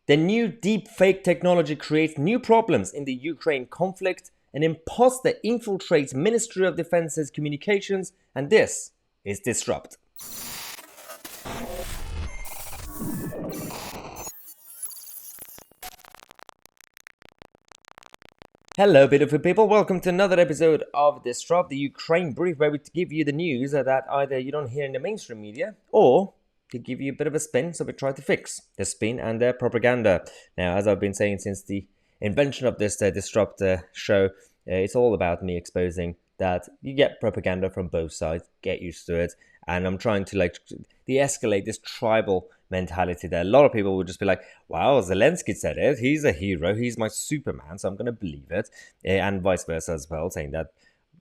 The new deepfake technology creates new problems in the Ukraine conflict. An imposter infiltrates Ministry of Defense's communications, and this is Disrupt. Hello, beautiful people. Welcome to another episode of Disrupt, the Ukraine brief, where we give you the news that either you don't hear in the mainstream media or to give you a bit of a spin, so we try to fix the spin and their propaganda. Now, as I've been saying since the invention of this Disrupt show, it's all about me exposing that you get propaganda from both sides, get used to it, and I'm trying to de-escalate this tribal mentality that a lot of people would just be like, wow, Zelensky said it, he's a hero, he's my Superman, so I'm going to believe it, and vice versa as well, saying that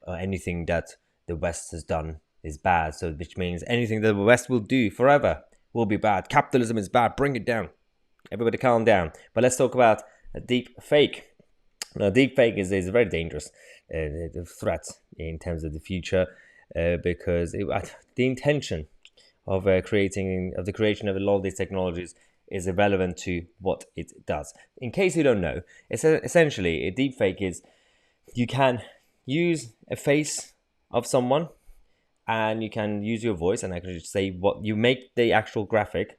anything that the West has done is bad, so which means anything that the West will do forever will be bad. Capitalism is bad, bring it down. Everybody calm down. But let's talk about a deep fake. Now, deep fake is a very dangerous threat in terms of the future because the intention of the creation of a lot of these technologies is irrelevant to what it does. In case you don't know, it's essentially a deep fake is you can use a face of someone and you can use your voice and actually say what you make the actual graphic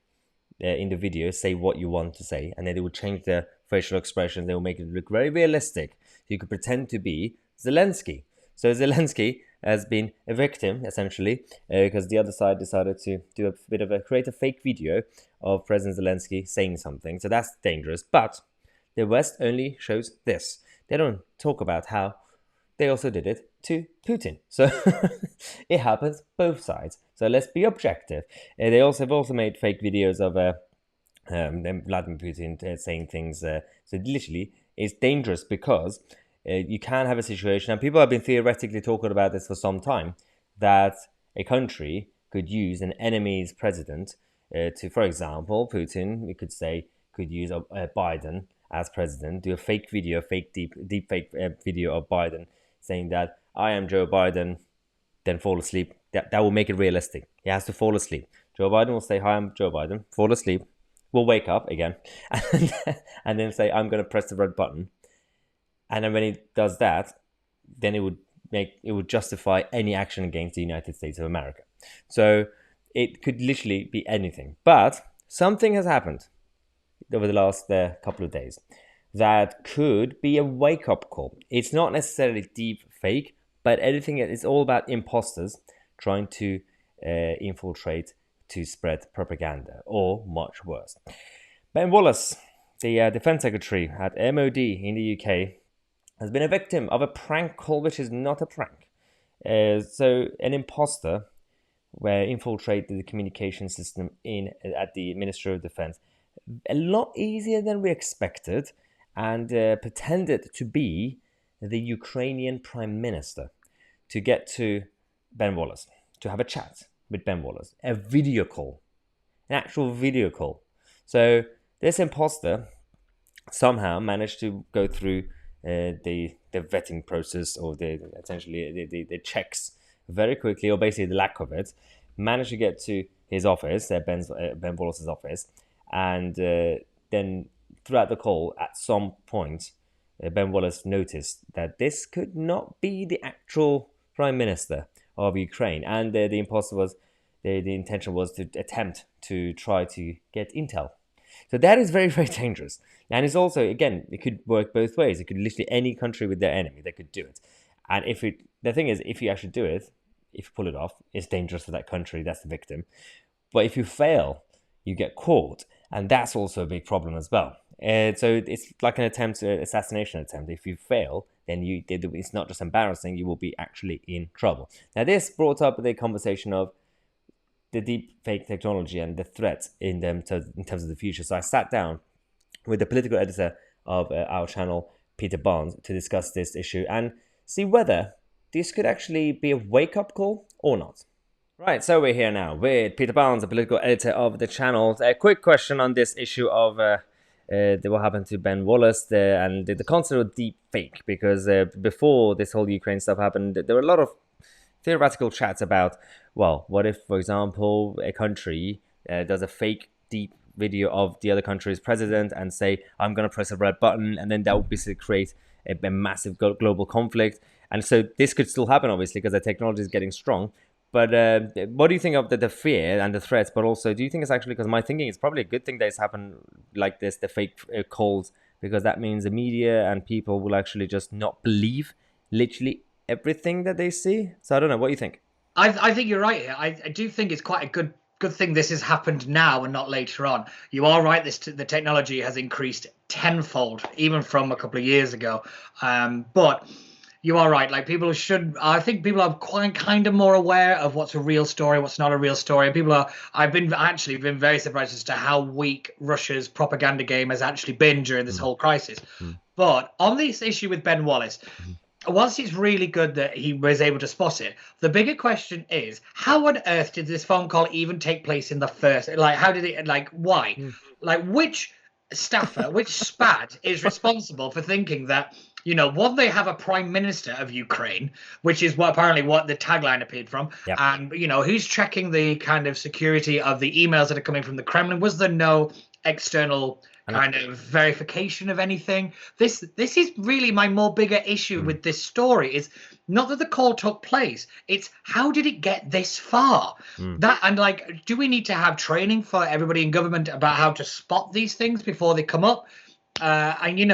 in the video, say what you want to say, and then they will change their facial expressions. They will make it look very realistic. So you could pretend to be Zelensky. So Zelensky has been a victim, essentially, because the other side decided to do a bit of create a fake video of President Zelensky saying something. So that's dangerous. But the West only shows this. They don't talk about how they also did it to Putin. So it happens both sides. So let's be objective. They have also made fake videos of Vladimir Putin saying things. So literally, it's dangerous because you can have a situation, and people have been theoretically talking about this for some time, that a country could use an enemy's president to, for example, Putin, we could say, could use Biden as president, do a fake video, deep fake video of Biden saying that I am Joe Biden, then fall asleep. That will make it realistic. He has to fall asleep. Joe Biden will say, hi, I'm Joe Biden, fall asleep, will wake up again, and then say, I'm going to press the red button. And then when he does that, then it would justify any action against the United States of America. So it could literally be anything. But something has happened over the last couple of days that could be a wake-up call. It's not necessarily deep fake, but anything. It's all about imposters trying to infiltrate to spread propaganda, or much worse. Ben Wallace, the Defense Secretary at MOD in the UK, has been a victim of a prank call, which is not a prank. So an imposter infiltrated the communication system at the Ministry of Defense a lot easier than we expected, and pretended to be the Ukrainian Prime Minister to get to Ben Wallace, to have a chat with Ben Wallace, a video call, an actual video call. So this imposter somehow managed to go through the vetting process, or essentially the checks very quickly, or basically the lack of it, managed to get to his office, Ben Wallace's office, and then throughout the call, at some point, Ben Wallace noticed that this could not be the actual Prime Minister of Ukraine, and the imposter was the intention was to attempt to try to get intel. So that is very, very dangerous. And it's also, again, it could work both ways. It could literally, any country with their enemy, they could do it. And the thing is, if you actually do it, if you pull it off, it's dangerous for that country, that's the victim. But if you fail, you get caught, and that's also a big problem as well. So it's like an assassination attempt. If you fail, then it's not just embarrassing, you will be actually in trouble. Now, this brought up the conversation of the deep fake technology and the threats in terms of the future. So I sat down with the political editor of our channel, Peter Barnes, to discuss this issue and see whether this could actually be a wake-up call or not. Right, so we're here now with Peter Barnes, the political editor of the channel. A quick question on this issue of what happened to Ben Wallace and the concept of deep fake, because before this whole Ukraine stuff happened, there were a lot of theoretical chats about, well, what if, for example, a country does a fake deep video of the other country's president and say, I'm going to press a red button, and then that would basically create a massive global conflict. And so this could still happen, obviously, because the technology is getting strong. But what do you think of the fear and the threats? But also, do you think it's actually, because my thinking is probably a good thing that it's happened like this, the fake calls, because that means the media and people will actually just not believe literally everything that they see. So I don't know. What do you think? I think you're right here. I do think it's quite a good thing this has happened now and not later on. You are right. The technology has increased tenfold, even from a couple of years ago. But you are right. Like I think people are quite kind of more aware of what's a real story, what's not a real story. I've been very surprised as to how weak Russia's propaganda game has actually been during this whole crisis. But on this issue with Ben Wallace, whilst it's really good that he was able to spot it, the bigger question is, how on earth did this phone call even take place in the first? Like, how did it? Like, why? Like, which staffer, which SPAD is responsible for thinking that, one, they have a prime minister of Ukraine, which is apparently what the tagline appeared from. Yep. And, who's checking the kind of security of the emails that are coming from the Kremlin? Was there no external kind of verification of anything? This is really my more bigger issue with this story, is not that the call took place, it's how did it get this far? That, and like, do we need to have training for everybody in government about how to spot these things before they come up? And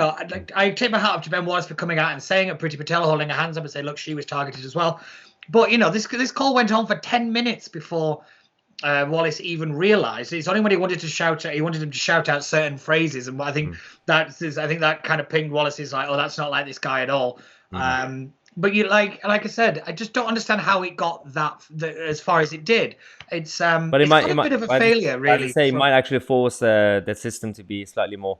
I take my hat off to Ben Wallace for coming out and saying it, Priti Patel holding her hands up and say, look, she was targeted as well. But this call went on for 10 minutes before Wallace even realized. It's only when he wanted him to shout out certain phrases, and I think that kind of pinged Wallace's like, oh, that's not like this guy at all. But like I said, I just don't understand how it got that as far as it did. It's but it might a bit of a failure, really. I'd say it might actually force the system to be slightly more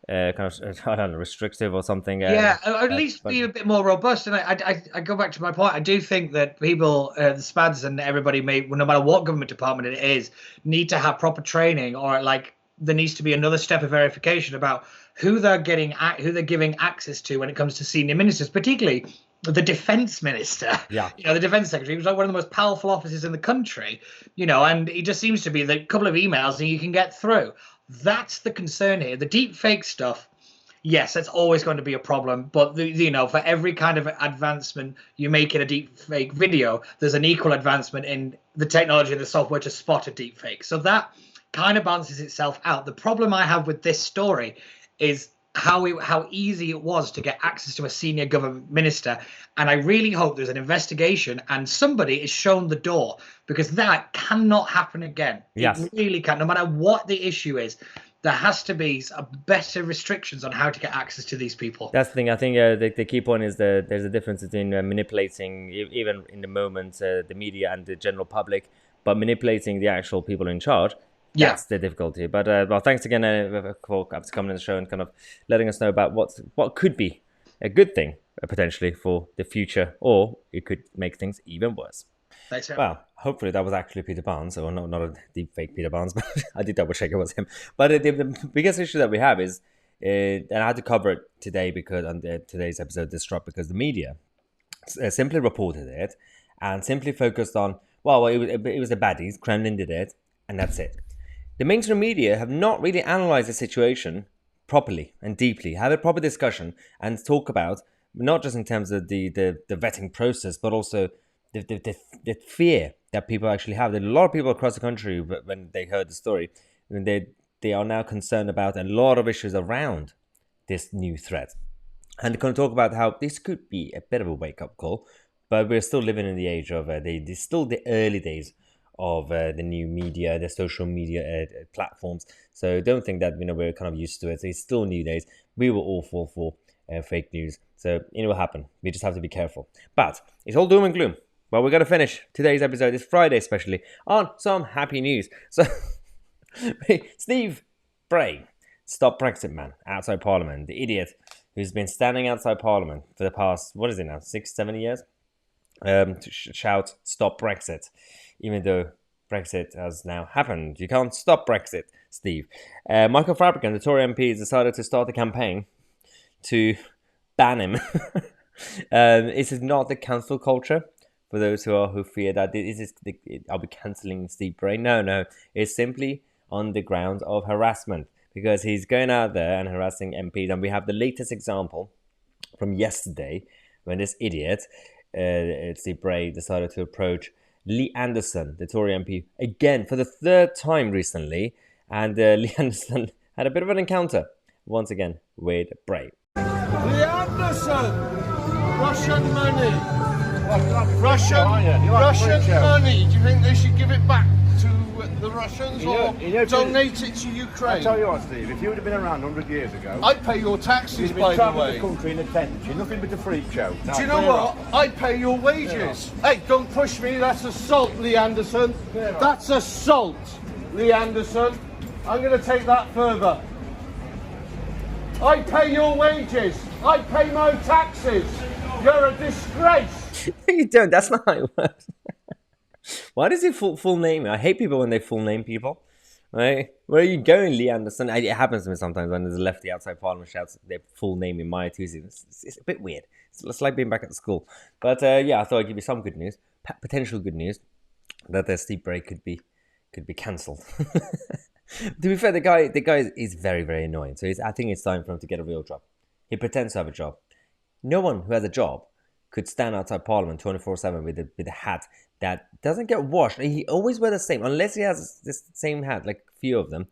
kind of, I don't know, restrictive or something. Or at least be a bit more robust. And I go back to my point. I do think that people, the SPADs and everybody, no matter what government department it is, need to have proper training, or like there needs to be another step of verification about who they're giving access to when it comes to senior ministers, particularly the defense minister. Yeah. The defense secretary. He was like one of the most powerful officers in the country, and he just seems to be the couple of emails and you can get through. That's the concern here. The deep fake stuff, yes, that's always going to be a problem. But for every kind of advancement you make in a deep fake video, there's an equal advancement in the technology and the software to spot a deep fake. So that kind of balances itself out. The problem I have with this story is how easy it was to get access to a senior government minister. And I really hope there's an investigation and somebody is shown the door, because that cannot happen again. Yes. It really can. No matter what the issue is, there has to be better restrictions on how to get access to these people. That's the thing. I think the key point is that there's a difference between manipulating, even in the moment, the media and the general public, but manipulating the actual people in charge. That's the difficulty. But well, thanks again for coming on the show and kind of letting us know about what could be a good thing potentially for the future, or it could make things even worse. Thanks. Well, hopefully that was actually Peter Barnes, or not a deep fake Peter Barnes, but I did double check it was him. But the biggest issue that we have is, and I had to cover it today because on today's episode this dropped, because the media simply reported it and simply focused on, well, it was the baddies, Kremlin did it, and that's it. The mainstream media have not really analyzed the situation properly and deeply, have a proper discussion and talk about, not just in terms of the vetting process, but also the fear that people actually have. There are a lot of people across the country, when they heard the story, they are now concerned about a lot of issues around this new threat. And they're going to talk about how this could be a bit of a wake-up call, but we're still living in the age of, still the early days of the new media, the social media platforms. So don't think that we're kind of used to it. It's still new days. We were all for fake news. So it will happen. We just have to be careful. But it's all doom and gloom. Well, we're going to finish today's episode, this Friday especially, on some happy news. So Steve Bray, Stop Brexit man, outside Parliament, the idiot who's been standing outside Parliament for the past, 6-7 years, to shout Stop Brexit. Even though Brexit has now happened. You can't stop Brexit, Steve. Michael Fabricant, the Tory MP, has decided to start a campaign to ban him. This is not the cancel culture, for those who fear that I'll be cancelling Steve Bray. No. It's simply on the grounds of harassment, because he's going out there and harassing MPs. And we have the latest example from yesterday when this idiot, Steve Bray, decided to approach Lee Anderson, the Tory MP, again for the third time recently. And Lee Anderson had a bit of an encounter once again with Bray. Lee Anderson! Russian money! Russian money! Do you think they should give it back to the Russians or donate it to Ukraine? I tell you what, Steve, if you would have been around 100 years ago, I'd pay your taxes, by the way. the country in a tent. You're nothing but a freak show. Do you know what? I'd pay your wages. Hey, don't push me. That's assault, Lee Anderson. That's assault, Lee Anderson. I'm going to take that further. I pay your wages. I pay my taxes. You're a disgrace. You don't. That's not how it works. Why does he full name me? I hate people when they full name people. Right? Where are you going, Lee Anderson? It happens to me sometimes when there's a lefty outside Parliament shouts their full name in my Tousi. It's a bit weird. It's like being back at school. But yeah, I thought I'd give you some good news, potential good news, that Steve Bray could be cancelled. To be fair, the guy is very, very annoying. So I think it's time for him to get a real job. He pretends to have a job. No one who has a job could stand outside Parliament 24/7 with a hat that doesn't get washed. He always wears the same, unless he has this same hat, like a few of them.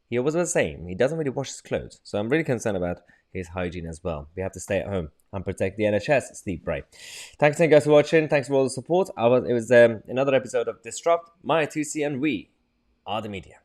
He always wears the same. He doesn't really wash his clothes. So I'm really concerned about his hygiene as well. We have to stay at home and protect the NHS, Steve Bray. Thanks again, guys, for watching. Thanks for all the support. It was another episode of Disrupt, my Tousi, and we are the media.